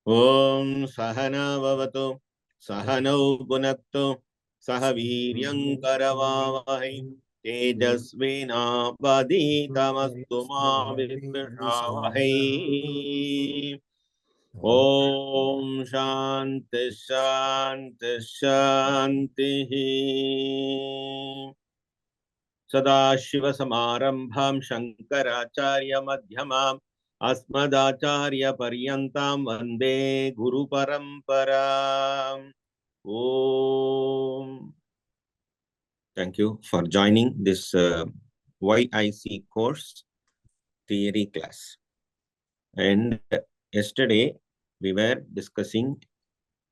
Om Sahana Vavatu Sahanau Punaktu Sahaviryam Karavavahai Tejasvina Vaditamastu Ma Vidvishavahai. Om Shanti Shanti Shanti. Sadashiva Samarambham Shankaracharya Madhyamam Asmadacharya Paryantam Vande Guru Paramparam. Om. Thank you for joining this YIC course theory class. And yesterday we were discussing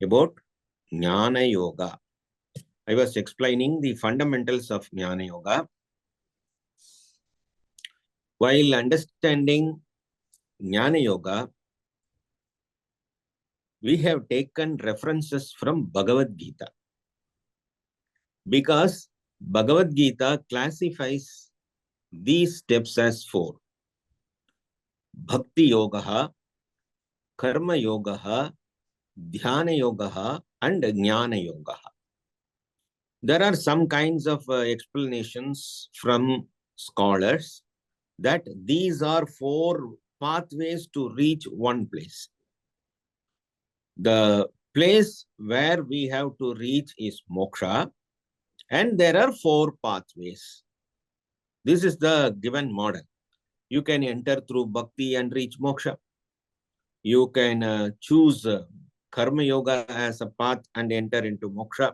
about Jnana Yoga. I was explaining the fundamentals of Jnana Yoga. While understanding Jnana Yoga, we have taken references from Bhagavad Gita, because Bhagavad Gita classifies these steps as 4: Bhakti Yoga, Karma Yoga, Dhyana Yoga, and Jnana Yoga. There are some kinds of explanations from scholars that these are 4 pathways to reach one place. The place where we have to reach is moksha, and there are 4 pathways. This is the given model. You can enter through bhakti and reach moksha. You can choose karma yoga as a path and enter into moksha.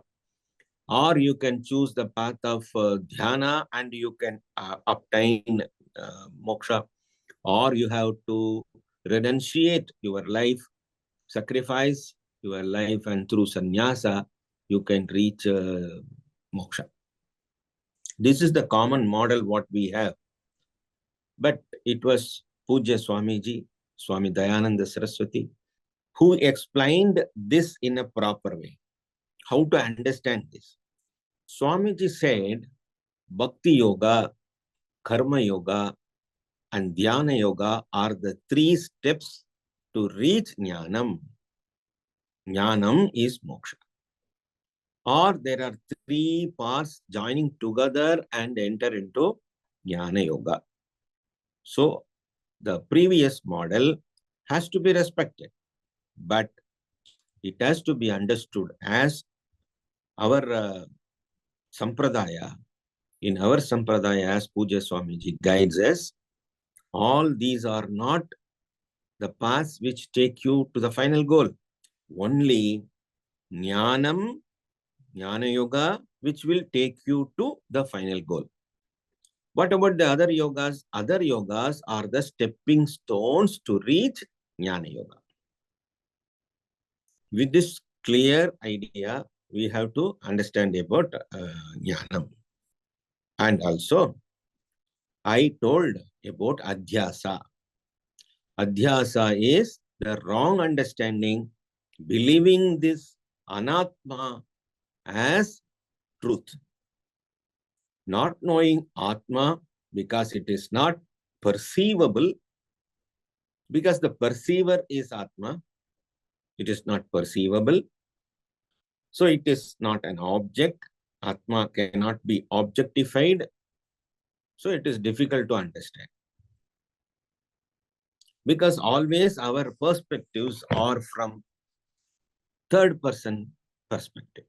Or you can choose the path of dhyana and you can obtain moksha. Or you have to renunciate your life, sacrifice your life, and through sannyasa, you can reach moksha. This is the common model what we have. But it was Puja Swamiji, Swami Dayananda Saraswati, who explained this in a proper way. How to understand this? Swamiji said, Bhakti Yoga, Karma Yoga, and Dhyana Yoga are the 3 steps to reach Jnanam. Jnanam is moksha. Or there are 3 parts joining together and enter into Jnana Yoga. So, the previous model has to be respected, but it has to be understood as our sampradaya. In our sampradaya, as Puja Swamiji guides us, all these are not the paths which take you to the final goal. Only Jnanam, Jnana Yoga, which will take you to the final goal. What about the other yogas? Other yogas are the stepping stones to reach Jnana Yoga. With this clear idea, we have to understand about Jnanam. And also, I told about Adhyasa. Adhyasa is the wrong understanding, believing this Anatma as truth. Not knowing Atma because it is not perceivable, because the perceiver is Atma, it is not perceivable. So it is not an object. Atma cannot be objectified. So it is difficult to understand. Because always our perspectives are from third person perspective.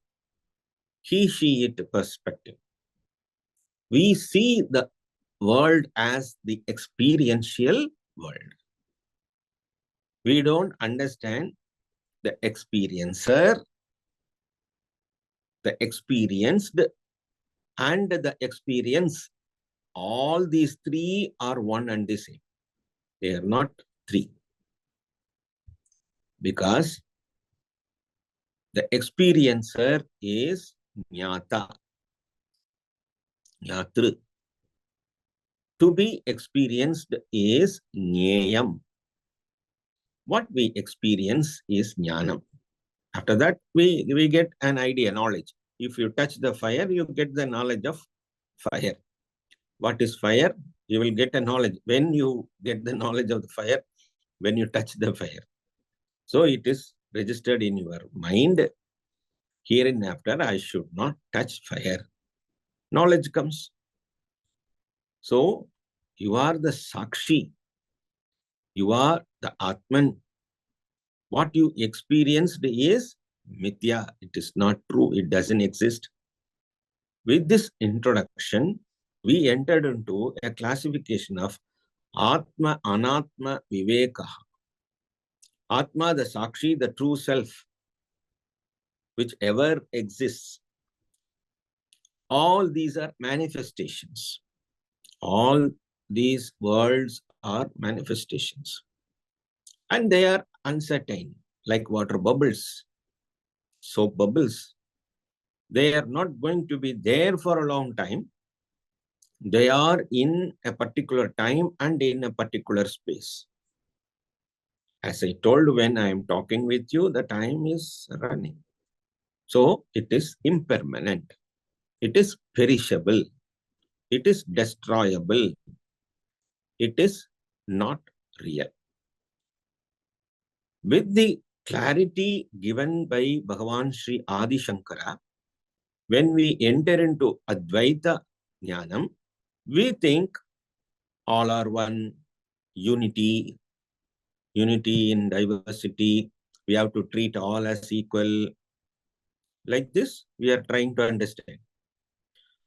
He, she, it perspective. We see the world as the experiential world. We don't understand the experiencer, the experienced, and the experience. All these 3 are one and the same. They are not 3. Because the experiencer is Jnata, Jnatru. To be experienced is Jneyam. what we experience is jnanam. After that, we get an idea, knowledge. If you touch the fire, you get the knowledge of fire. What is fire? You will get a knowledge. When you get the knowledge of the fire, when you touch the fire. So it is registered in your mind. Hereinafter, I should not touch fire. Knowledge comes. So you are the Sakshi. You are the Atman. What you experienced is mithya. It is not true. It doesn't exist. With this introduction, we entered into a classification of Atma, Anatma, Viveka. Atma, the Sakshi, the true self, which ever exists. All these are manifestations. All these worlds are manifestations. And they are uncertain, like water bubbles, soap bubbles. They are not going to be there for a long time. They are in a particular time and in a particular space. As I told, when I am talking with you, the time is running. So it is impermanent. It is perishable. It is destroyable. It is not real. With the clarity given by Bhagavan Sri Adi Shankara, when we enter into Advaita Jnanam, we think all are one, unity, unity in diversity. We have to treat all as equal. Like this, we are trying to understand.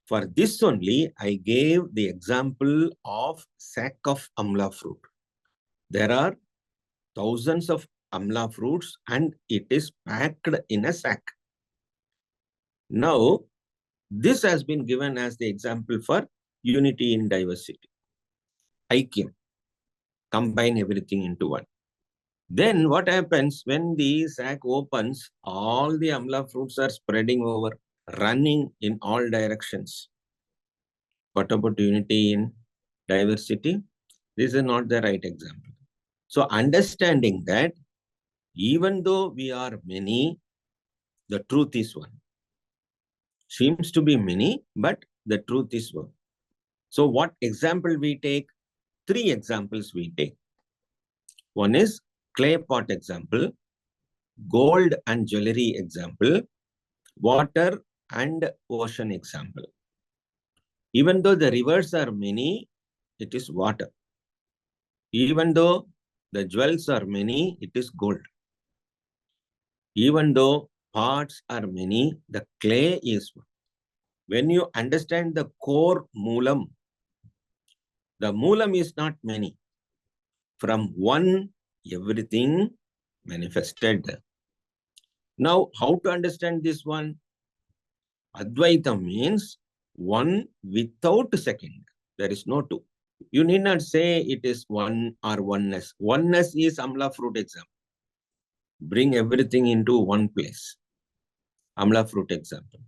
For this only, I gave the example of sack of amla fruit. There are thousands of amla fruits and it is packed in a sack. Now, this has been given as the example for unity in diversity. Aikyam. Combine everything into one. Then what happens when the sack opens, all the amla fruits are spreading over, running in all directions. What about unity in diversity? This is not the right example. So understanding that even though we are many, the truth is one. Seems to be many, but the truth is one. So what example we take? 3 examples we take. One is clay pot example, gold and jewelry example, water and ocean example. Even though the rivers are many, it is water. Even though the jewels are many, it is gold. Even though parts are many, the clay is one. When you understand the core moolam, the moolam is not many. From one, everything manifested. Now, how to understand this one? Advaita means one without second. There is no two. You need not say it is one or oneness. Oneness is amla fruit example. Bring everything into one place. Amla fruit example.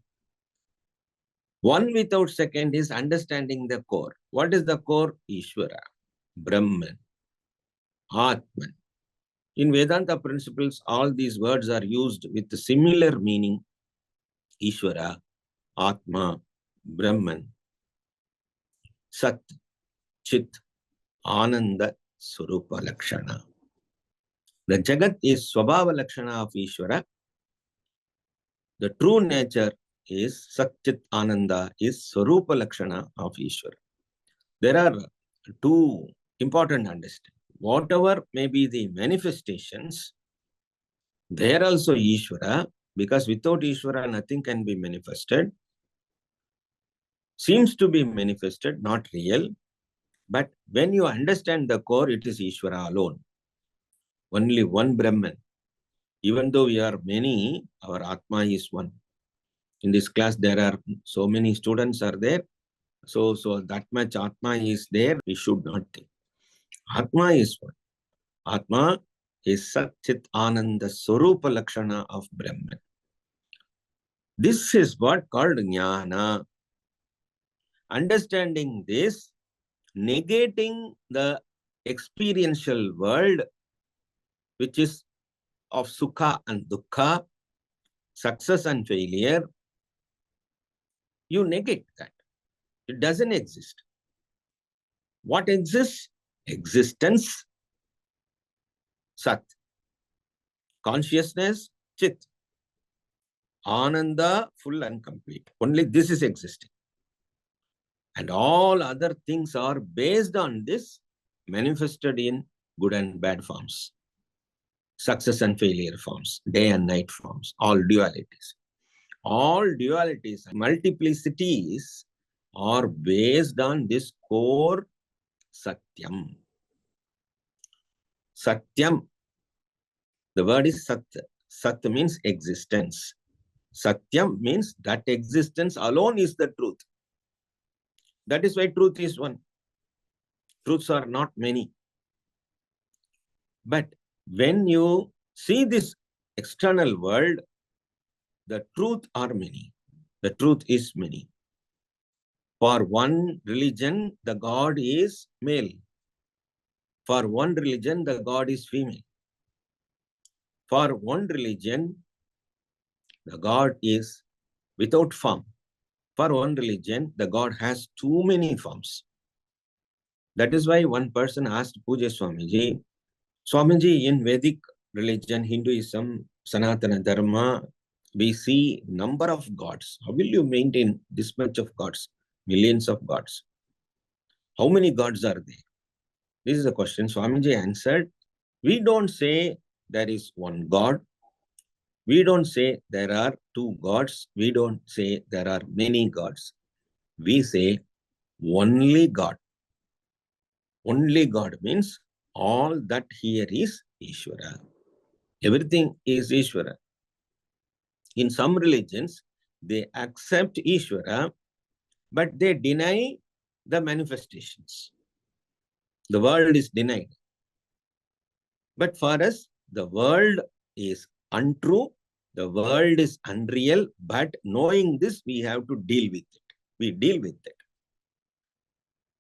One without second is understanding the core. What is the core? Ishvara, Brahman, Atman. In Vedanta principles, all these words are used with similar meaning. Ishvara, Atma, Brahman, Sat, Chit, Ananda, Swarupa Lakshana. The Jagat is Swabhava Lakshana of Ishvara. The true nature is Sat, Chit, Ananda, is Swarupa Lakshana of Ishvara. There are 2 important understandings. Whatever may be the manifestations, they are also Ishvara, because without Ishvara, nothing can be manifested. Seems to be manifested, not real. But when you understand the core, it is Ishvara alone. Only one Brahman. Even though we are many, our Atma is one. In this class, there are so many students are there. So that much Atma is there, we should not think. Atma is one. Atma is Sat Chit Ananda Swarupa Lakshana of Brahman. This is what called Jnana. Understanding this, negating the experiential world, which is of sukha and dukkha, success and failure, you negate that. It doesn't exist. What exists? Existence, Sat. Consciousness, Chit. Ananda, full and complete. Only this is existing. And all other things are based on this, manifested in good and bad forms, success and failure forms, day and night forms, all dualities. All dualities, multiplicities are based on this core Satyam. Satyam, the word is Sat. Sat means existence. Satyam means that existence alone is the truth. That is why truth is one. Truths are not many. But when you see this external world, the truth are many. The truth is many. For one religion, the God is male. For one religion, the God is female. For one religion, the God is without form. For one religion, the God has too many forms. That is why one person asked Puja Swamiji, Swamiji, in Vedic religion, Hinduism, Sanatana Dharma, we see number of gods. How will you maintain this much of gods? Millions of gods. How many gods are there? This is the question. Swamiji answered, we don't say there is one God. We don't say there are two gods. We don't say there are many gods. We say only God. Only God means all that here is Ishvara. Everything is Ishvara. In some religions, they accept Ishvara, but they deny the manifestations. The world is denied. But for us, the world is untrue, the world is unreal, but knowing this, we have to deal with it. We deal with it.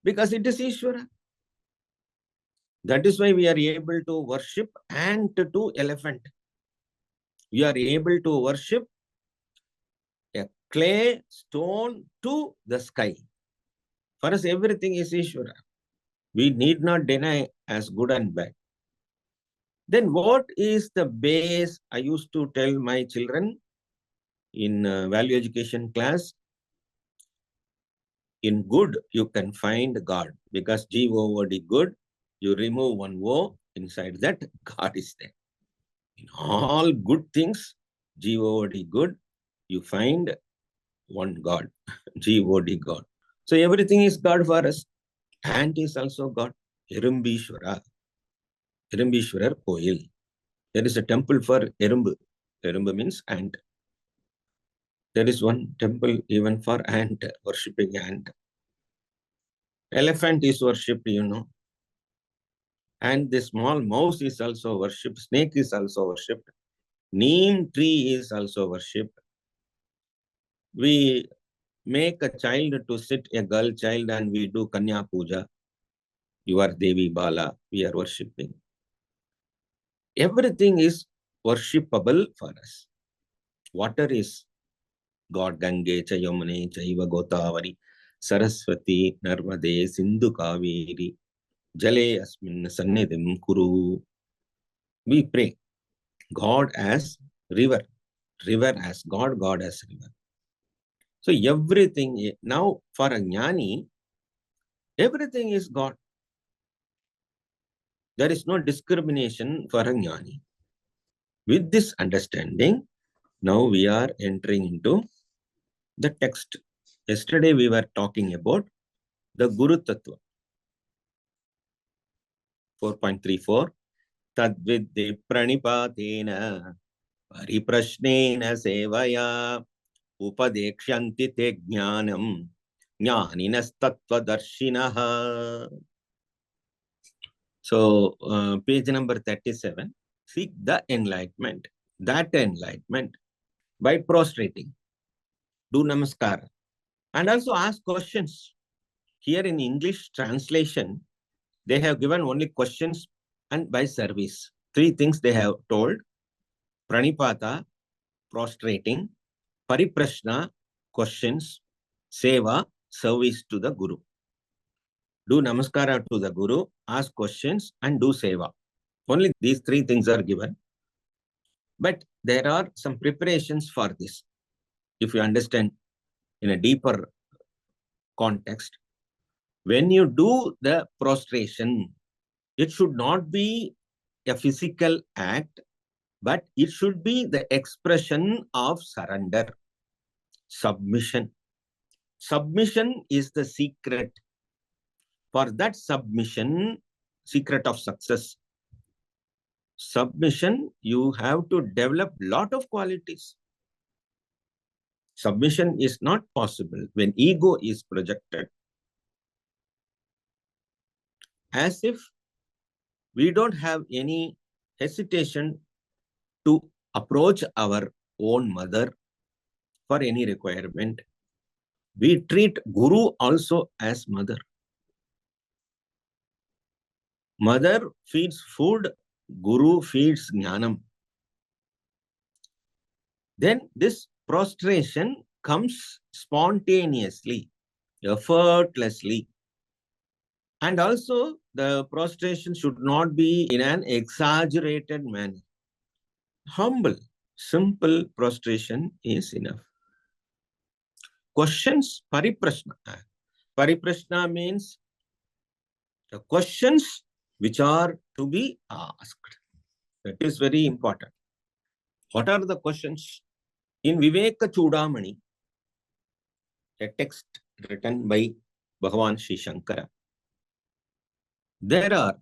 Because it is Ishvara. That is why we are able to worship ant to elephant. We are able to worship a clay stone to the sky. For us, everything is Ishvara. We need not deny as good and bad. Then what is the base? I used to tell my children in value education class, in good, you can find God. Because G-O-O-D, good, you remove one O, inside that, God is there. In all good things, G-O-O-D, good, you find one God, G-O-D, God. So everything is God for us. Ant is also God. Erumbishwara. Erumbishwarar Koil. There is a temple for Erumbu. Erumbu means ant. There is one temple even for ant, worshipping ant. Elephant is worshipped, you know. And the small mouse is also worshipped. Snake is also worshipped. Neem tree is also worshipped. We make a child to sit, a girl child, and we do Kanya Puja. You are Devi Bala. We are worshipping. Everything is worshipable for us. Water is God. Gange, Chayamane, Chaiva Godavari, Saraswati, Narmade, Sindhu Kaveri, Jale Asmin Sannidim Kuru. We pray God as river, river as God, God as river. So everything, now for a jnani, everything is God. There is no discrimination for a jnani. With this understanding, now we are entering into the text. Yesterday we were talking about the Guru Tattva. 4.34. Tadviddi pranipatena pariprashnena sevaya upadekshanti te jnanam jnaninas tattvadarshinaha. So, page number 37, seek the enlightenment, that enlightenment by prostrating. Do namaskar. And also ask questions. Here in English translation, they have given only questions and by service. Three things they have told: pranipata, prostrating; pariprashna, questions; seva, service to the Guru. Do namaskara to the Guru, ask questions, and do seva. Only these three things are given. But there are some preparations for this. If you understand in a deeper context, when you do the prostration, it should not be a physical act, but it should be the expression of surrender, submission. Submission is the secret. For that submission, secret of success. Submission, you have to develop lot of qualities. Submission is not possible when ego is projected. As if we don't have any hesitation to approach our own mother for any requirement. We treat Guru also as mother. Mother feeds food, Guru feeds jnanam. Then this prostration comes spontaneously, effortlessly. And also the prostration should not be in an exaggerated manner. Humble, simple prostration is enough. Questions, pariprashna. Pariprashna means the questions which are to be asked. That is very important. What are the questions? In Viveka Chudamani, a text written by Bhagavan Sri Shankara, there are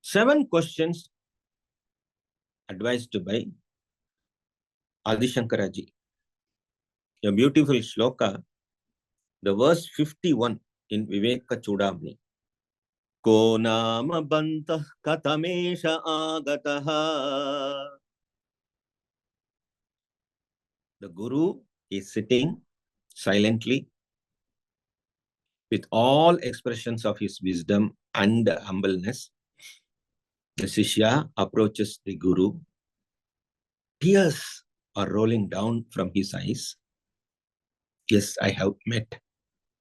7 questions advised by Adi Shankaraji. A beautiful shloka, the verse 51 in Viveka Chudamani. Ko nama bantah katamesha agataha. The Guru is sitting silently with all expressions of his wisdom and humbleness. The Shishya approaches the Guru. Tears are rolling down from his eyes. Yes, I have met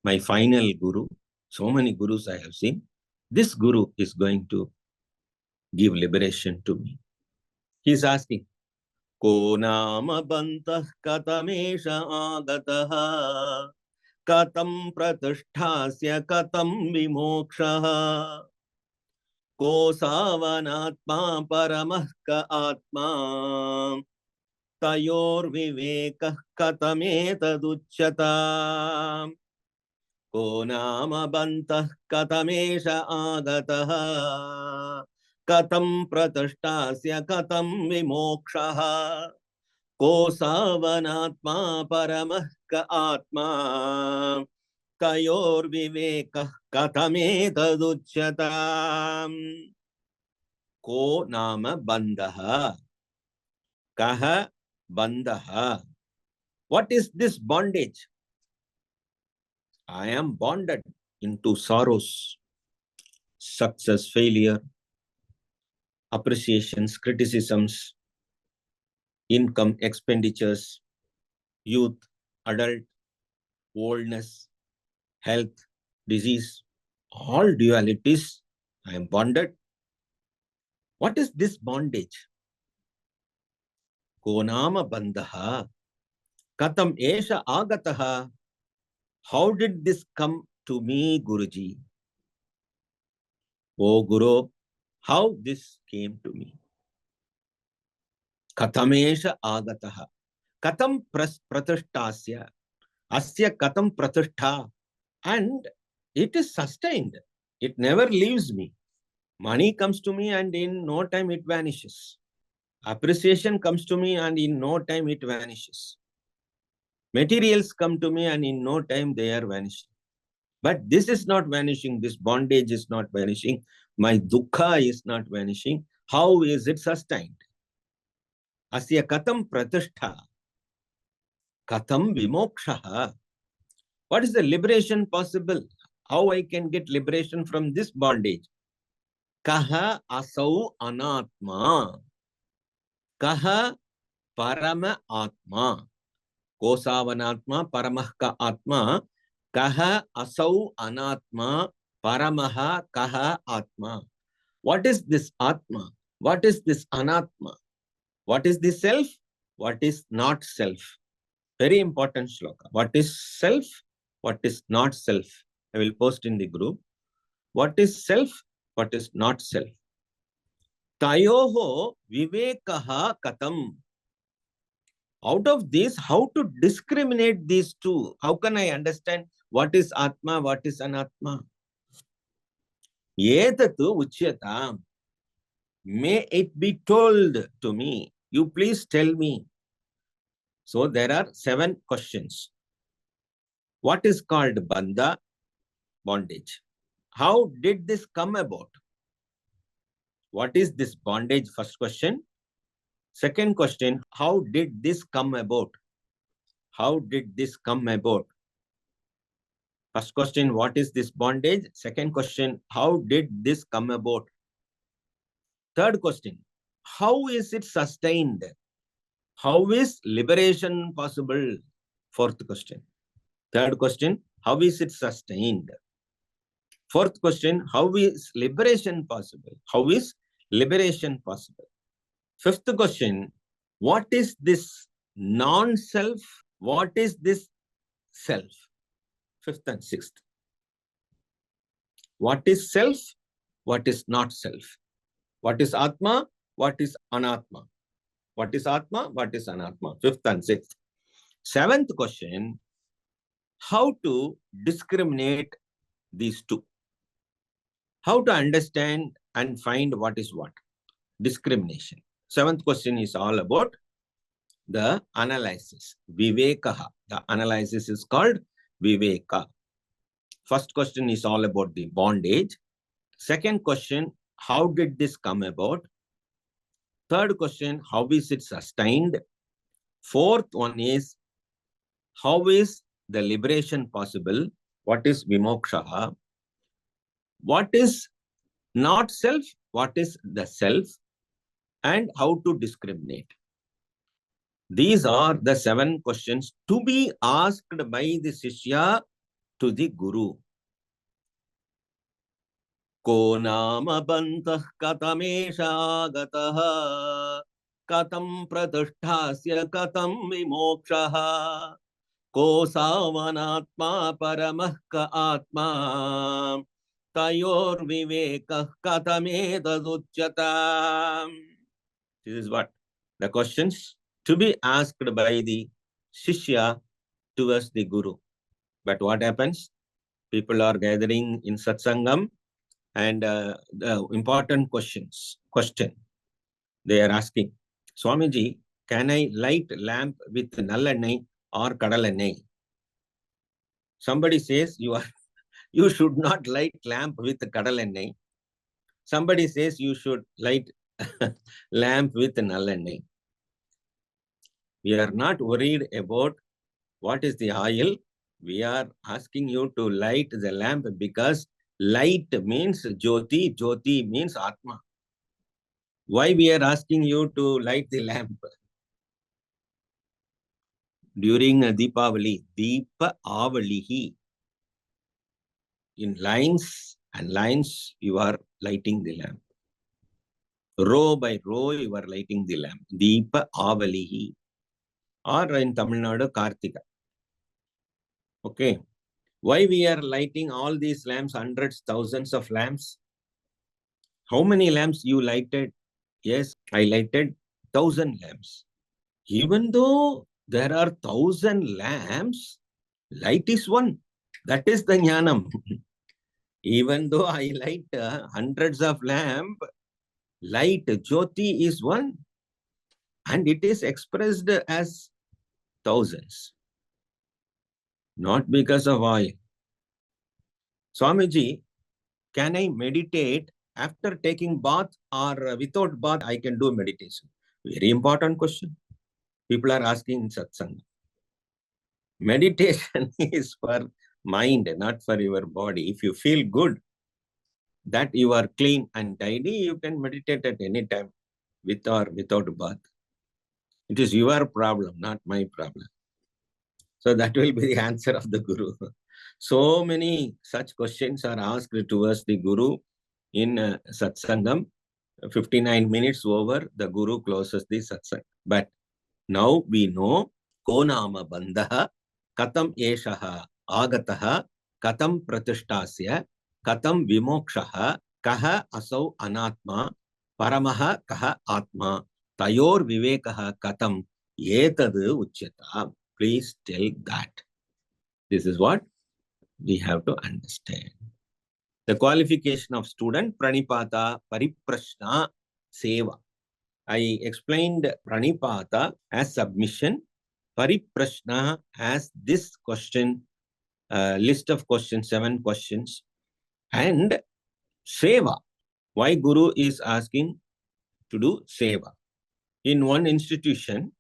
my final Guru. So many Gurus I have seen. This Guru is going to give liberation to me. He is asking, Ko nama bantah katamesha agataha, katam pratisthasya katam vimokshaha, ko savanatma paramah ka atma, tayor vivekah katametaduchyata. Ko nama bantah katamesha agataha, katam pratisthasya katam vimokshaha, ko savanatma paramah ka atma, tayor vivekah katametaduchyata. Ko nama bandaha, kaha bandaha. What is this bondage? I am bonded into sorrows, success, failure, appreciations, criticisms, income, expenditures, youth, adult, oldness, health, disease, all dualities. I am bonded. What is this bondage? Konama bandaha, katam esha agataha. How did this come to me, Guruji? Oh Guru, how this came to me? Katamesha agataha. Katam pratisthasya. Asya katam pratishtha. And it is sustained. It never leaves me. Money comes to me and in no time it vanishes. Appreciation comes to me and in no time it vanishes. Materials come to me and in no time they are vanishing. But this is not vanishing. This bondage is not vanishing. My dukkha is not vanishing. How is it sustained? Asya katam pratishtha. Katam vimokshaha. What is the liberation possible? How I can get liberation from this bondage? Kaha asau anatma. Kaha parama atma. Kosavanatma paramah atma. Kaha asau anatma paramaha kaha atma. What is this atma? What is this anatma? What is the self? What is not self? Very important shloka. What is self? What is not self? I will post in the group. What is self? What is not self? Tayoho vivekaha katam. Out of this, how to discriminate these two? How can I understand what is Atma, what is Anatma? Etatu uchyatam. May it be told to me. You please tell me. So there are 7 questions. What is called bandha? Bondage. How did this come about? What is this bondage? First question. Second question, how did this come about? How did this come about? First question, what is this bondage? Second question, how did this come about? Third question, how is it sustained? How is liberation possible? Fourth question. Third question, how is it sustained? Fourth question, how is liberation possible? How is liberation possible? Fifth question, what is this non-self? What is this self? Fifth and sixth. What is self? What is not self? What is Atma? What is Anatma? What is Atma? What is Anatma? Fifth and sixth. Seventh question, how to discriminate these two? How to understand and find what is what? Discrimination. Seventh question is all about the analysis. Vivekaha. The analysis is called Viveka. First question is all about the bondage. Second question, how did this come about? Third question, how is it sustained? Fourth one is, how is the liberation possible? What is vimoksha? What is not self? What is the self? And how to discriminate? These are the 7 questions to be asked by the Shishya to the Guru. Ko nama bantah katamesha agataha katam pratisthasya katam vimokshaha ko savanatma paramah ka atma tayor vivekah katamedaduchyata. This is what the questions to be asked by the Shishya towards the Guru. But what happens? People are gathering in satsangam and the important question they are asking, Swamiji, can I light lamp with nallanai or kadalannai? Somebody says you should not light lamp with kadalannai. Somebody says you should light lamp with nallanai. We are not worried about what is the oil. We are asking you to light the lamp because light means Jyoti, Jyoti means Atma. Why we are asking you to light the lamp? During Deepavali, Deepa Avalihi. In lines and lines, you are lighting the lamp. Row by row, you are lighting the lamp. Deepa Avalihi. Or in Tamil Nadu, Kartika. Okay. Why we are lighting all these lamps, hundreds, thousands of lamps? How many lamps you lighted? Yes, I lighted 1,000 lamps. Even though there are 1,000 lamps, light is one. That is the jnanam. Even though I light hundreds of lamps, light, jyoti is one. And it is expressed as thousands. Not because of oil. Swamiji, can I meditate after taking bath or without bath? I can do meditation. Very important question. People are asking in satsang. Meditation is for mind, not for your body. If you feel good, that you are clean and tidy, you can meditate at any time, with or without bath. It is your problem, not my problem. So that will be the answer of the Guru. So many such questions are asked towards the Guru in Satsangam. 59 minutes over, the Guru closes the Satsang. But now we know, ko nama bandha, katam eshaha agataha, katam pratistasya, katam vimokshaha, kaha asau anatma, paramaha kaha atma, tayor vivekaha katam, etadu uchyata. Please tell that. This is what we have to understand. The qualification of student, pranipata, pariprashna, seva. I explained pranipata as submission, pariprashna as this question, list of questions, 7 questions, and seva. Why Guru is asking to do seva? In one institution,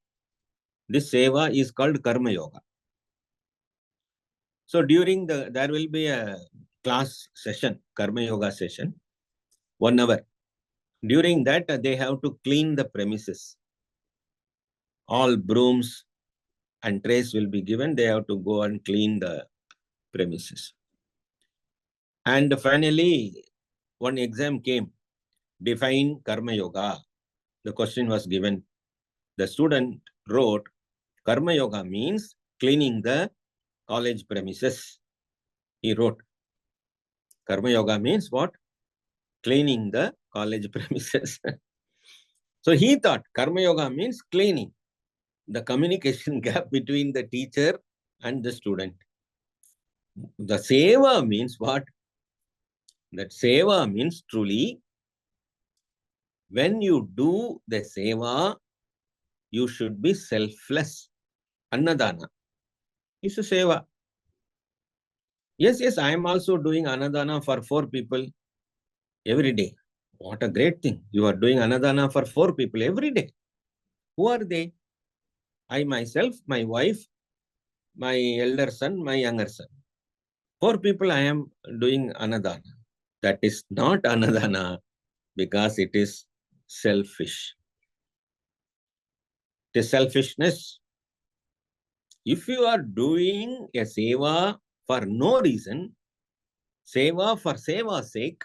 this seva is called Karma Yoga. So during there will be a class session, Karma Yoga session, 1 hour. During that, they have to clean the premises. All brooms and trays will be given. They have to go and clean the premises. And finally, one exam came. Define Karma Yoga. The question was given. The student wrote, Karma Yoga means cleaning the college premises. He wrote, Karma Yoga means what? Cleaning the college premises. So he thought Karma Yoga means cleaning the communication gap between the teacher and the student. The seva means what? That seva means truly, when you do the seva, you should be selfless. Annadana is a seva. Yes, I am also doing Annadana for 4 people every day. What a great thing. You are doing Annadana for 4 people every day. Who are they? I myself, my wife, my elder son, my younger son. 4 people I am doing Annadana. That is not Annadana because it is selfish. It is selfishness. If you are doing a seva for no reason, seva for seva's sake,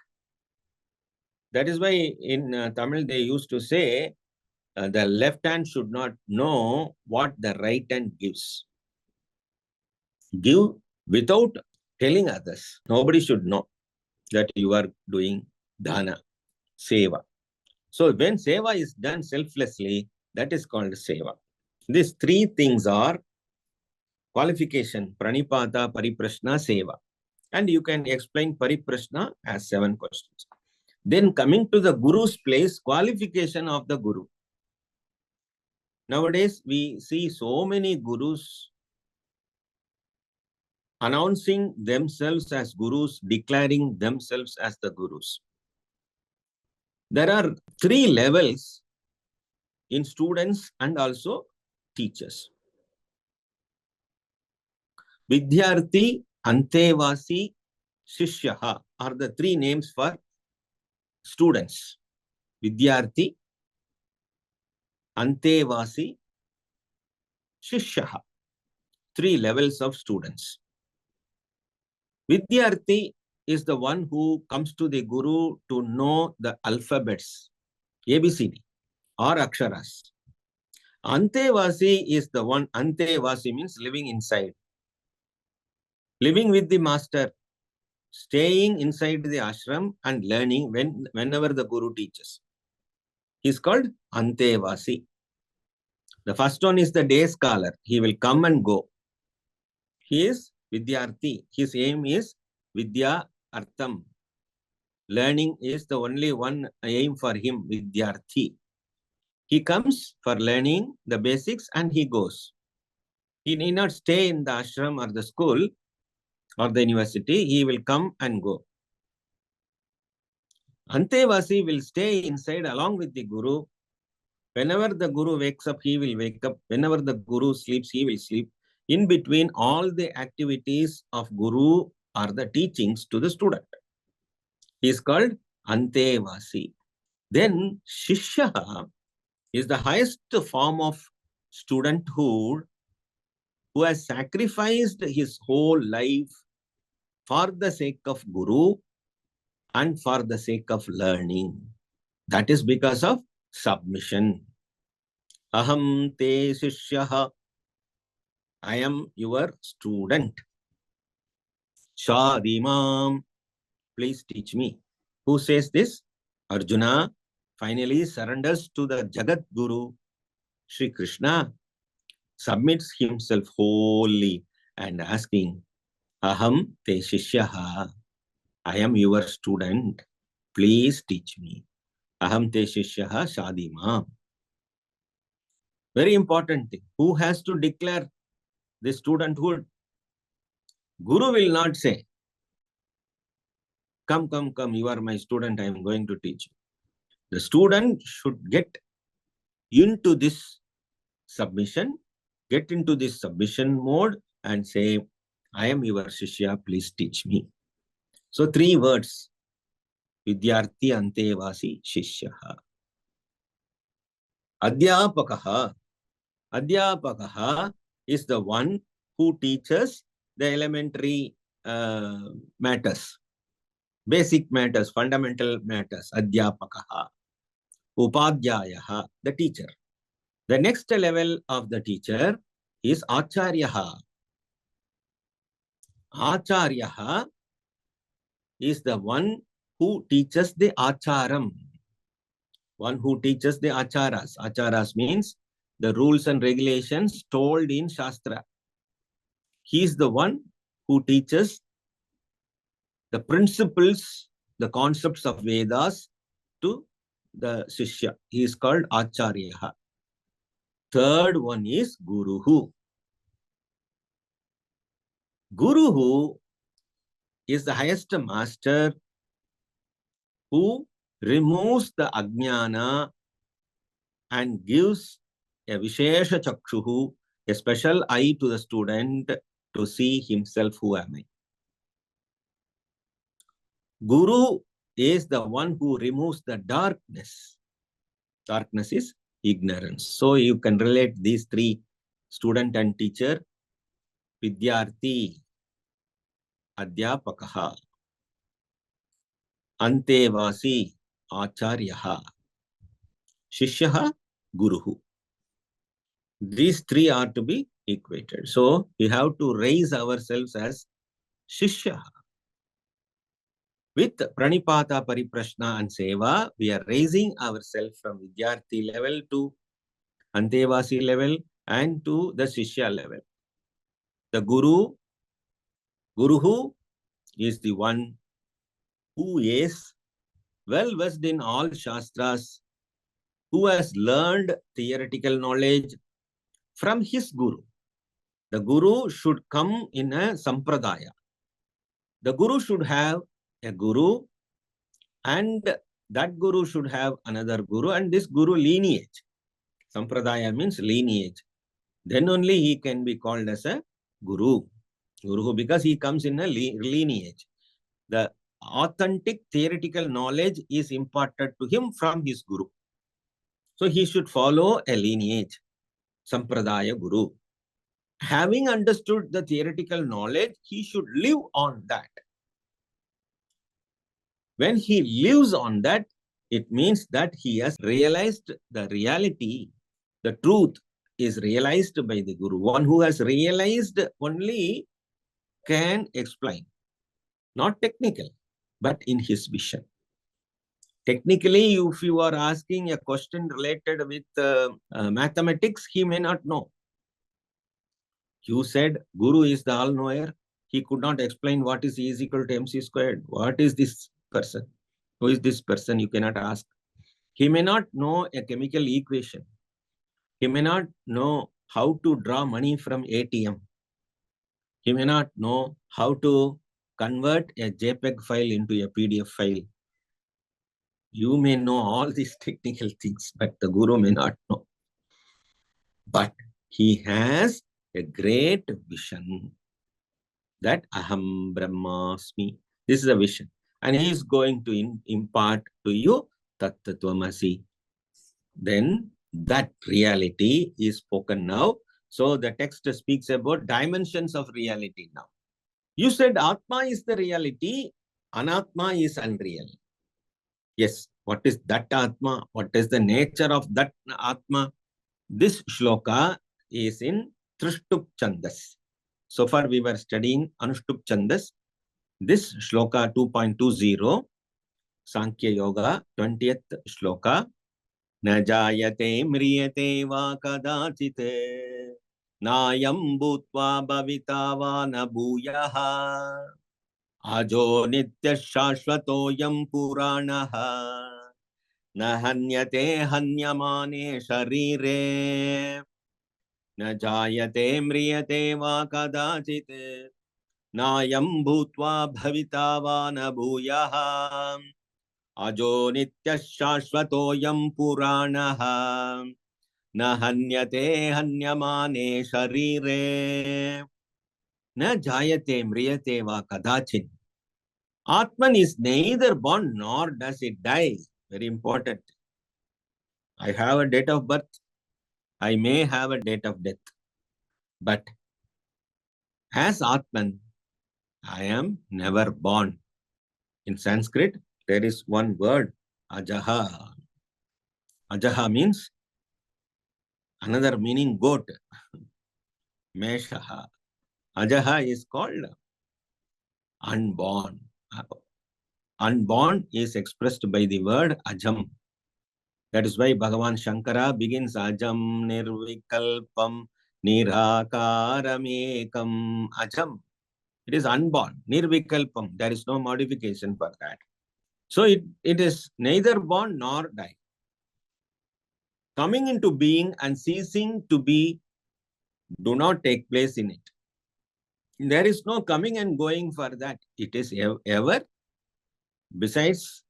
that is why in Tamil they used to say, the left hand should not know what the right hand gives. Give without telling others. Nobody should know that you are doing dana, seva. So when seva is done selflessly, that is called seva. These 3 things are qualification, pranipata, pariprashna, seva. And you can explain pariprashna as 7 questions. Then coming to the Guru's place, qualification of the Guru. Nowadays, we see so many Gurus announcing themselves as Gurus, declaring themselves as the Gurus. There are 3 levels in students and also teachers. Vidyarthi, Antevasi, Shishyaha are the 3 names for students. Vidyarthi, Antevasi, Shishyaha. 3 levels of students. Vidyarthi is the one who comes to the Guru to know the alphabets, ABCD or Aksharas. Antevasi is the one, Antevasi means living inside. Living with the master, staying inside the ashram and learning whenever the Guru teaches. He is called Antevasi. The first one is the day scholar. He will come and go. He is Vidyarthi. His aim is Vidya Artham. Learning is the only one aim for him, Vidyarthi. He comes for learning the basics and he goes. He need not stay in the ashram or the school or the university. He will come and go. Antevasi will stay inside along with the Guru. Whenever the Guru wakes up, he will wake up. Whenever the Guru sleeps, he will sleep. In between, all the activities of Guru are the teachings to the student. He is called Antevasi. Then Shishya is the highest form of studenthood who has sacrificed his whole life for the sake of Guru and for the sake of learning. That is because of submission. Aham te shishyaha. I am your student. Shadimam. Please teach me. Who says this? Arjuna finally surrenders to the Jagat Guru, Sri Krishna, submits himself wholly and asking, Aham te shishyaha. I am your student. Please teach me. Aham te shishyaha shadimam. Very important thing. Who has to declare the studenthood? Guru will not say, come, come, come, you are my student, I am going to teach you. The student should get into this submission, get into this submission mode and say, I am your Shishya, please teach me. So 3 words, Vidyarthi Antevasi Shishyaha. Adhyapakaha. Adhyapakaha is the one who teaches the elementary matters, basic matters, fundamental matters. Adhyapakaha. Upadhyayaha, the teacher. The next level of the teacher is Acharyaha. Acharyaha is the one who teaches the Acharam. One who teaches the Acharas. Acharas means the rules and regulations told in Shastra. He is the one who teaches the principles, the concepts of Vedas to the Shishya. He is called Acharyaha. Third one is Guruhu. Guruhu is the highest master who removes the Ajnana and gives a Vishesha Chakshuhu, a special eye to the student to see himself, who am I. Guru is the one who removes the darkness. Darkness is ignorance. So you can relate these 3, student and teacher. Vidyarthi, Adhyapakaha, Antevasi, Acharyaha, Shishyaha, Guruhu. These 3 are to be equated. So we have to raise ourselves as Shishya. With Pranipata, Pariprashna and Seva, we are raising ourselves from Vidyarthi level to Antevasi level and to the Shishya level. The Guruhu is the one who is well versed in all Shastras, who has learned theoretical knowledge from his Guru. The Guru should come in a Sampradaya. The Guru should have a Guru, and that Guru should have another Guru, and this Guru lineage. Sampradaya means lineage. Then only he can be called as a Guru. Guru, because he comes in a lineage. The authentic theoretical knowledge is imparted to him from his Guru. So he should follow a lineage, Sampradaya Guru. Having understood the theoretical knowledge, he should live on that. When he lives on that, it means that he has realized the reality. The truth is realized by the Guru. One who has realized only can explain. Not technical, but in his vision. Technically, if you are asking a question related with mathematics, he may not know. You said Guru is the all-knower. He could not explain what is E is equal to MC squared. What is this person? Who is this person? You cannot ask. He may not know a chemical equation. He may not know how to draw money from ATM. He may not know how to convert a JPEG file into a PDF file. You may know all these technical things, but the Guru may not know. But he has a great vision that Aham Brahmasmi. This is a vision. and he is going to impart to you Tat Tvamasi. Then that reality is spoken now. So the text speaks about dimensions of reality now. You said Atma is the reality, Anatma is unreal. Yes, what is that Atma? What is the nature of that Atma? This shloka is in Trishtup Chandas. So far we were studying Anushtup Chandas. This shloka 2.20, Sankhya Yoga, 20th shloka. न जायते म्रियते वा कदाचित् नायं भूत्वा भविता वा न भूयः अजो नित्यः शाश्वतोऽयं पुराणः न हन्यते हन्यमाने शरीरे न जायते म्रियते वा कदाचित् नायं भूत्वा भविता वा न भूयः अजो नित्यः शाश्वतोऽयं पुराणः न हन्यते हन्यमाने शरीरे न जायते म्रियते वा कदाचित्. Atman is neither born nor does it die. Very important. I have a date of birth. I may have a date of death. But as Atman, I am never born. In Sanskrit, there is one word, ajaha. Ajaha means another meaning goat. Meshaha. Ajaha is called unborn. Unborn is expressed by the word ajam. That is why Bhagavan Shankara begins ajam nirvikalpam nirakaramekam ajam. It is unborn, nirvikalpam. There is no modification for that. So it is neither born nor die. Coming into being and ceasing to be do not take place in it. There is no coming and going for that. It is ever, besides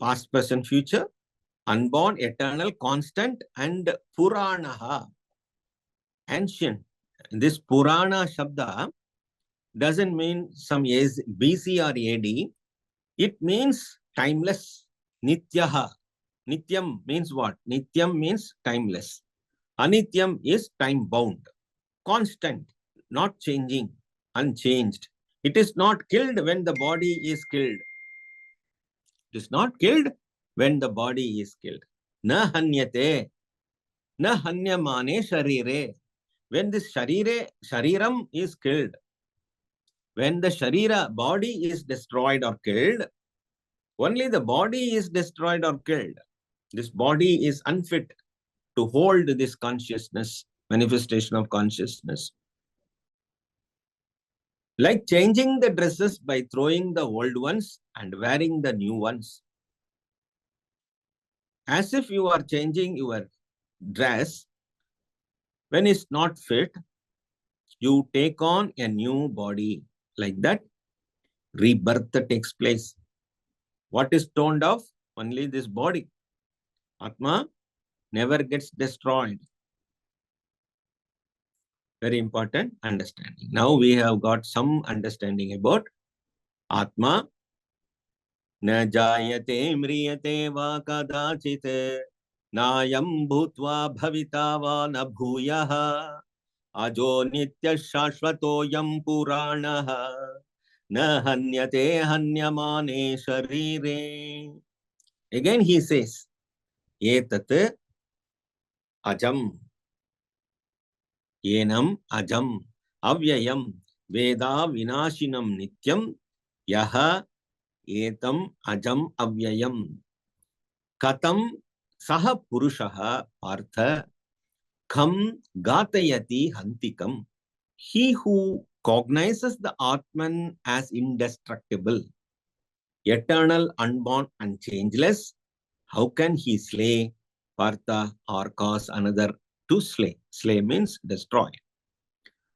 past, present, future, unborn, eternal, constant, and Puranaha, ancient. This Purana Shabda doesn't mean some BC or AD. It means timeless. Nityaha. Nityam means what? Nityam means timeless. Anityam is time-bound. Constant, not changing, unchanged. It is not killed when the body is killed. It is not killed when the body is killed. Na hanyate, na hanyamane sharire. When this shariram is killed, when the sharira, body is destroyed or killed, only the body is destroyed or killed. This body is unfit to hold this consciousness, manifestation of consciousness. Like changing the dresses by throwing the old ones and wearing the new ones. As if you are changing your dress, when it's not fit, you take on a new body. Like that, rebirth takes place. What is toned off? Only this body. Atma never gets destroyed. Very important understanding. Now we have got some understanding about Atma. Na jayate mriyate va kadachit nayam bhutva bhavita va na bhuyaha ajo nitya shashvatoyam puranaha na hanyate hanyamane sharire. Again he says, etat ajam, enam ajam, avyayam, veda vinashinam nityam, yaha etam ajam avyayam. Katam saha purushaha partha kham gatayati hantikam. He who cognizes the Atman as indestructible, eternal, unborn, and changeless, how can he slay partha or cause another to slay? Slay means destroy.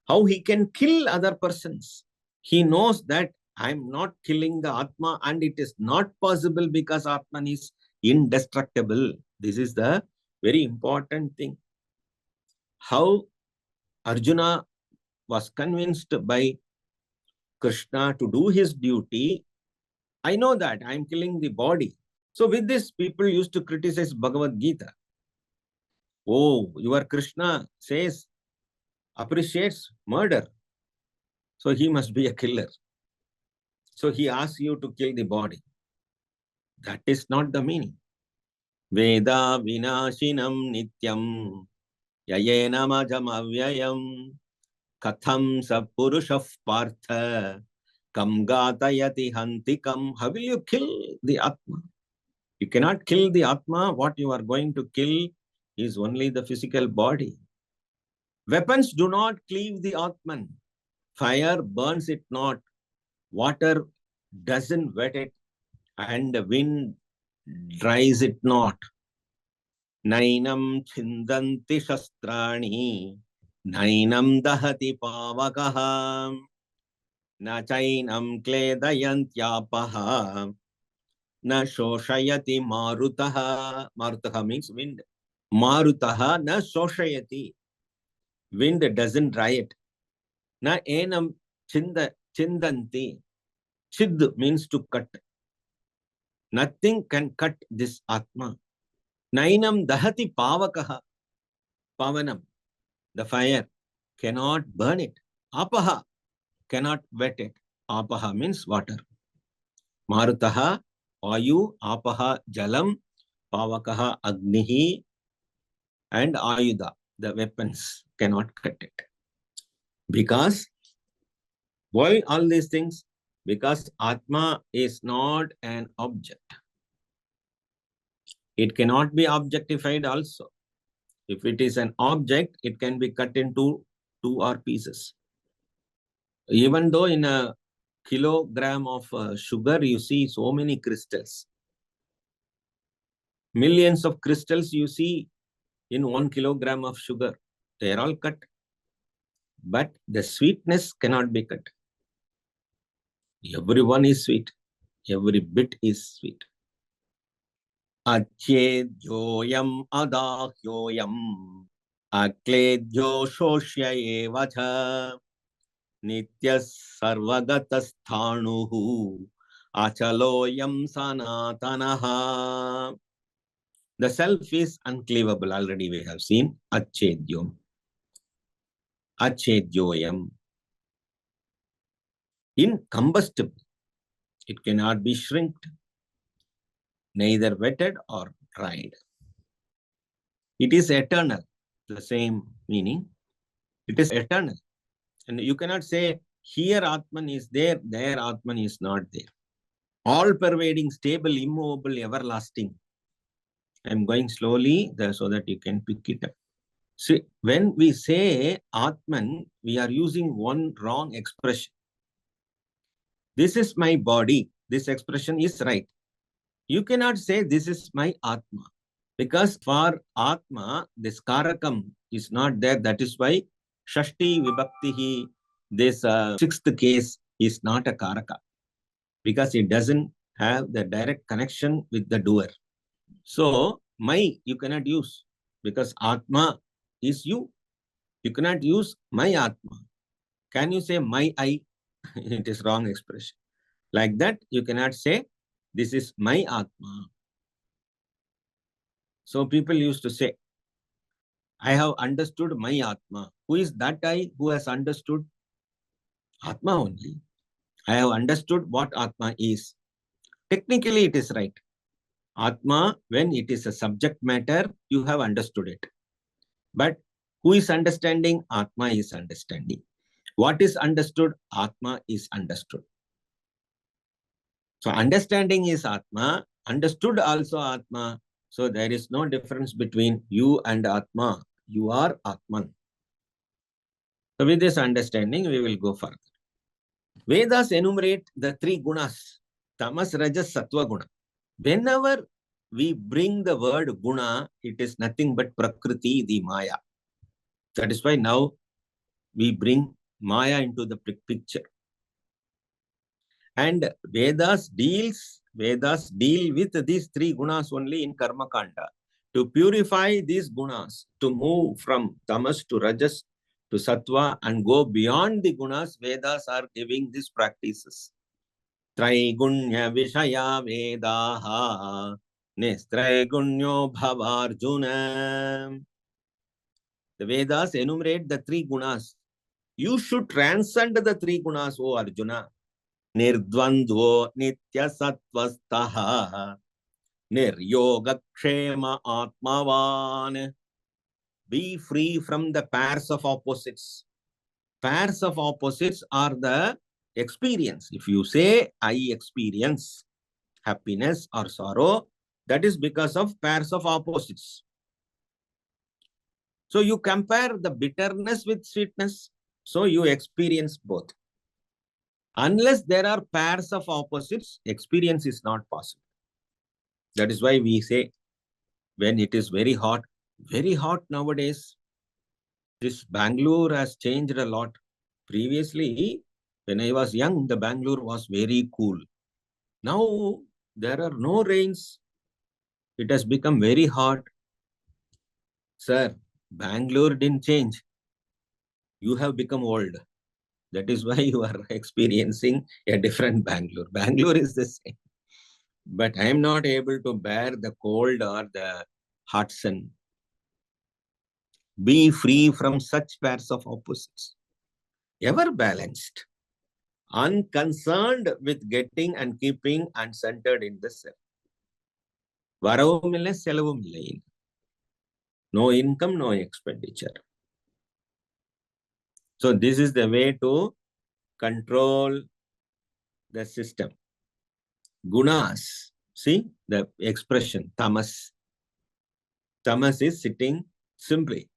How he can kill other persons? He knows that I'm not killing the Atma and it is not possible because Atman is indestructible. This is the very important thing. How Arjuna was convinced by Krishna to do his duty I know that I'm killing the body. So with this, people used to criticize Bhagavad Gita. Oh, your Krishna says, appreciates murder. So he must be a killer. So he asks you to kill the body. That is not the meaning. Veda vinashinam nityam yayena majam avyayam katham sapurushav partha kam gatayati hantikam. How will you kill the Atma? You cannot kill the Atma. What you are going to kill is only the physical body. Weapons do not cleave the Atman. Fire burns it not. Water doesn't wet it. And the wind dries it not. Nainam chindanti shastrani. Nainam dahati pavakaha. Na chainam kledayantyapah. Na shoshayati marutaha. Marutaha means wind. Marutaha na shoshayati. Wind doesn't dry it. Na enam chindanti. Chid means to cut. Nothing can cut this Atma. Nainam dahati pavakaha. Pavanam, the fire, cannot burn it. Apaha, cannot wet it. Apaha means water. Marutaha, Vayu, Apaha, Jalam, Pavakaha, Agnihi, and Ayuda, the weapons, cannot cut it. Because, why all these things? Because Atma is not an object. It cannot be objectified also. If it is an object, it can be cut into 2 or pieces. Even though in a kilogram of sugar, you see so many crystals. Millions of crystals you see in 1 kilogram of sugar. They are all cut. But the sweetness cannot be cut. Everyone is sweet. Every bit is sweet. Achyedyoyam adahyoyam akledyo shoshya evacha nityas sarvagatasthānuhu achaloyam sanatanaha. The self is uncleavable. Already we have seen Acchedyom. Acchedyoyam. Incombustible. It cannot be shrinked, neither wetted or dried. It is eternal. The same meaning. It is eternal. And you cannot say, here Atman is there Atman is not there. All pervading, stable, immovable, everlasting. I am going slowly so that you can pick it up. See, when we say Atman, we are using one wrong expression. This is my body. This expression is right. You cannot say this is my Atma. Because for Atma, this Karakam is not there. That is why Shashti Vibhaktihi, this 6th case is not a Karaka. Because it doesn't have the direct connection with the doer. So, my you cannot use because Atma is you. You cannot use my Atma. Can you say my I? It is wrong expression. Like that, you cannot say this is my Atma. So people used to say, I have understood my Atma. Who is that I who has understood? Atma only. I have understood what Atma is. Technically, it is right. Atma, when it is a subject matter, you have understood it. But who is understanding? Atma is understanding. What is understood? Atma is understood. So understanding is Atma, understood also Atma. So there is no difference between you and Atma. You are Atman. So with this understanding, we will go further. Vedas enumerate the 3 gunas, tamas, rajas, sattva guna. Whenever we bring the word guna, it is nothing but prakriti, the Maya. That is why now we bring Maya into the picture. And Vedas deal with these 3 gunas only in Karma Kanda. To purify these gunas, to move from tamas to rajas to sattva and go beyond the gunas, Vedas are giving these practices. Traigunya Vishaya Vedaha Nistraigunyo Bhavarjuna. The Vedas enumerate the three gunas. You should transcend the three gunas, O Arjuna. Nirdvandvo Nitya Sattvastaha Niryogakshema Atmavan. Be free from the pairs of opposites. Pairs of opposites are the experience. If you say, I experience happiness or sorrow, that is because of pairs of opposites. So you compare the bitterness with sweetness, so you experience both. Unless there are pairs of opposites, experience is not possible. That is why we say, when it is very hot nowadays, this Bangalore has changed a lot. Previously, when I was young, the Bangalore was very cool. Now, there are no rains. It has become very hot. Sir, Bangalore didn't change. You have become old. That is why you are experiencing a different Bangalore. Bangalore is the same. But I am not able to bear the cold or the hot sun. Be free from such pairs of opposites. Ever balanced. Unconcerned with getting and keeping and centered in the self. Varavumilla selavumilla. No income, no expenditure. So this is the way to control the system. Gunas. See the expression, tamas. Tamas is sitting simply.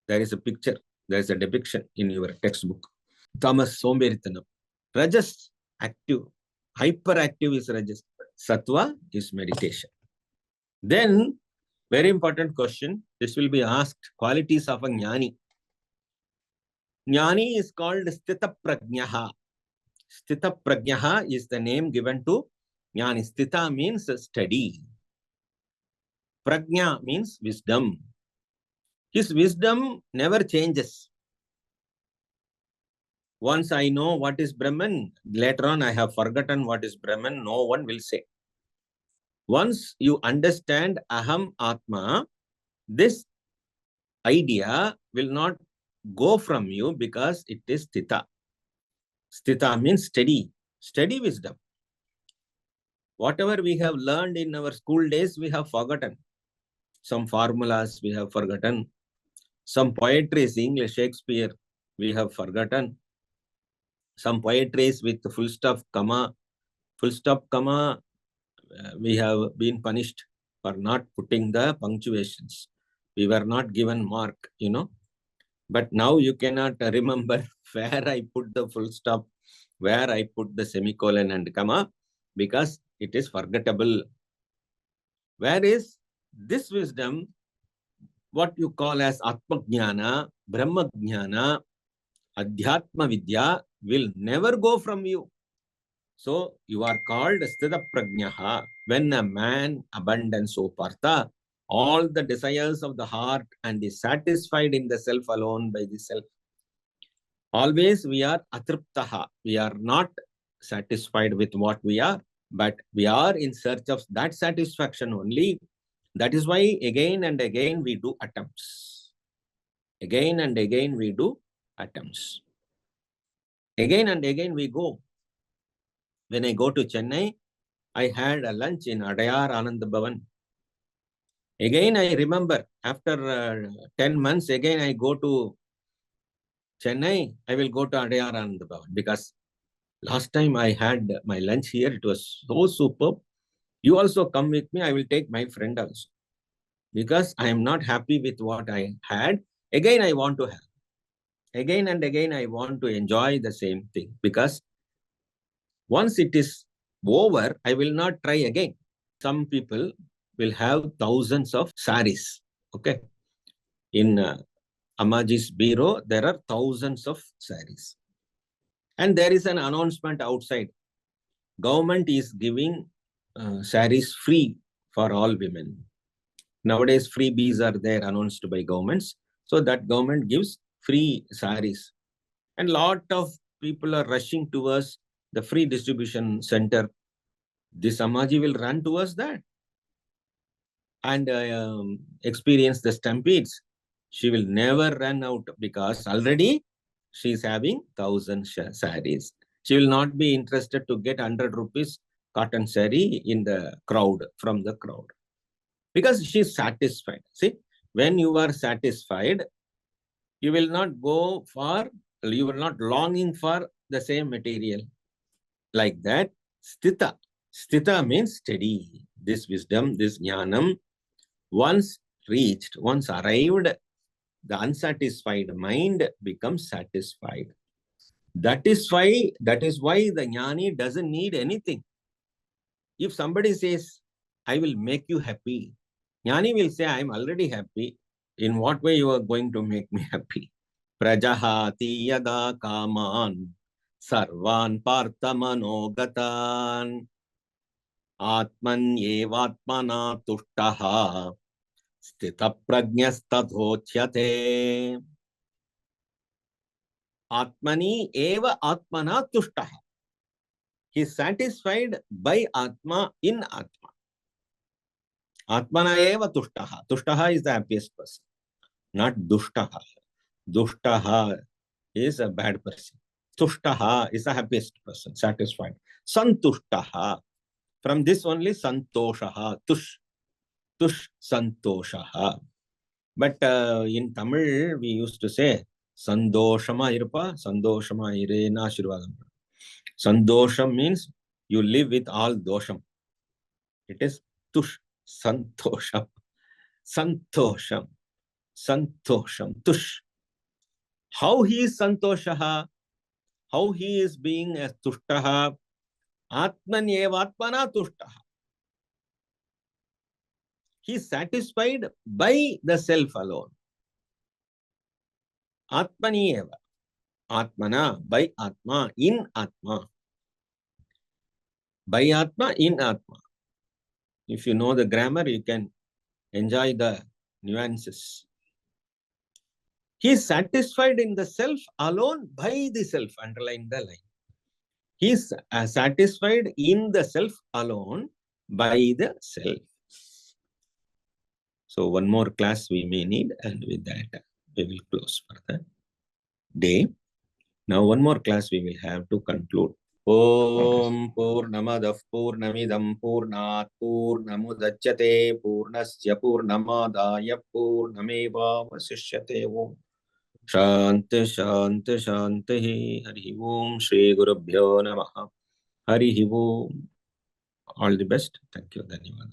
There is a picture. There is a depiction in your textbook. Tamas, somberitanam. Rajas, active. Hyperactive is Rajas. Sattva is meditation. Then, very important question. This will be asked. Qualities of a jnani. Jnani is called Sthita Prajnaha. Sthita Prajnaha is the name given to jnani. Sthita means steady. Prajna means wisdom. His wisdom never changes. Once I know what is Brahman, later on I have forgotten what is Brahman, no one will say. Once you understand Aham Atma, this idea will not go from you because it is Sthita. Sthita means steady, steady wisdom. Whatever we have learned in our school days, we have forgotten. Some formulas we have forgotten. Some poetries, English, Shakespeare, we have forgotten. Some poetries with full stop, comma, we have been punished for not putting the punctuations. We were not given mark, you know. But now you cannot remember where I put the full stop, where I put the semicolon and comma, because it is forgettable. Where is this wisdom, what you call as Atma Jnana, Brahma Jnana, Adhyatma Vidya, will never go from you. So you are called Sthita Prajnaha. When a man abandons, O Partha, all the desires of the heart and is satisfied in the self alone by the self. Always we are atriptaha. We are not satisfied with what we are, but we are in search of that satisfaction only. That is why again and again we do attempts. Again and again we do attempts. Again and again we go. When I go to Chennai, I had a lunch in Adayar Anand Bhavan. Again, I remember after 10 months, again I go to Chennai, I will go to Adayar Anand Bhavan because last time I had my lunch here, it was so superb. You also come with me, I will take my friend also. Because I am not happy with what I had, again I want to have. Again and again I want to enjoy the same thing because once it is over, I will not try again. Some people will have thousands of saris. Okay. In Amaji's bureau, there are thousands of saris. And there is an announcement outside. Government is giving saris free for all women. Nowadays, freebies are there announced by governments. So that government gives free saris. And lot of people are rushing towards the free distribution center, this Samaji will run towards that and experience the stampedes. She will never run out because already she is having 1,000 sarees. She will not be interested to get 100 rupees cotton saree in the crowd, from the crowd, because she is satisfied. See, when you are satisfied, you will not go for, you will not longing for the same material. Like that, sthita. Sthita means steady. This wisdom, this jnanam, once reached, once arrived, the unsatisfied mind becomes satisfied. That is why the jnani doesn't need anything. If somebody says, I will make you happy, jnani will say, I am already happy. In what way you are going to make me happy? Prajahati yada kaman sarvan parthamanogatan atman evatmana tushtaha sthita prajnastathotyate. Atmani eva atmana tushtaha. He is satisfied by Atma, in Atma. Atmana eva tushtaha. Tushtaha is the happiest person, not dushtaha. Dushtaha is a bad person. Tushtaha is the happiest person, satisfied. Santushtaha. From this only santoshaha. Tush santoshaha. But in Tamil, we used to say, Sandoshama irpa, Sandoshama irena ashirvadam. Sandosham means you live with all dosham. It is tush, santosham, santosham, santosham, tush. How he is santoshaha? How he is being as tushtaha? Atmanyevatmana tushtaha. He is satisfied by the self alone. Atmanieva. Atmana, by Atma, in Atma. By Atma, in Atma. If you know the grammar, you can enjoy the nuances. He is satisfied in the self alone by the self. Underline the line. He is satisfied in the self alone by the self. So one more class we may need, and with that we will close for the day. Now one more class we will have to conclude. Om Purnamadav Purnamidam Purnat Purnamudachyate Purnasya Purnamadaya Purnameva Vasishyate. Om Shanti Shanti Shanti. Hari Om Shri Gurubhyo Namaha. Hari Om. All the best. Thank you. Dhanyawad.